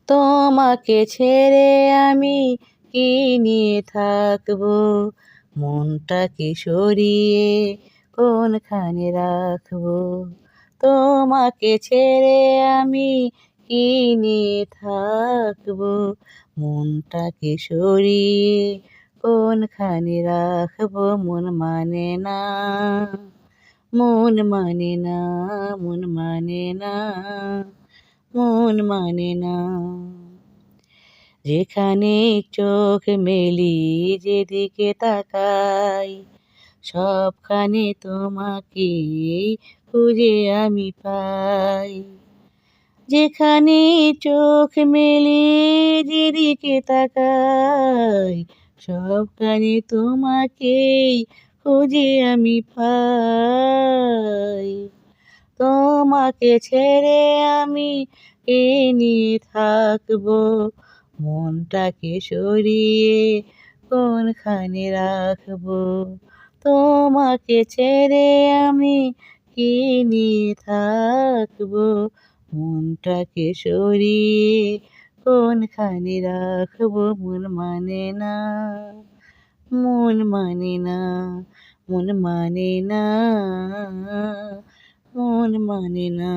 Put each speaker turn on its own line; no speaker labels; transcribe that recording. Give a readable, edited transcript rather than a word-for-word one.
তোমাকে ছেড়ে আমি কি নিয়ে থাকবো, মনটাকে সরিয়ে কোনখানে রাখবো। তোমাকে ছেড়ে আমি কি নিয়ে থাকবো, মনটাকে সরিয়ে কোনখানে রাখবো। মন মানে না, মন মানে না, মন মানে না, মন মানে না। যেখানে চোখ মেলি যেদিকে তাকাই, সবখানে তোমাকেই খুঁজে আমি পাই। যেখানে চোখ মেলি যেদিকে তাকাই, সবখানে তোমাকেই খুঁজে আমি পাই। তোমাকে ছেড়ে আমি কে নিয়ে থাকবো, মনটাকে সরিয়ে কোনখানে রাখবো। তোমাকে ছেড়ে আমি কি নিয়ে থাকবো, মনটাকে সরিয়ে কোনখানে রাখবো। মন মানে না, মন মানে না, মন মানে না, মন মানে না।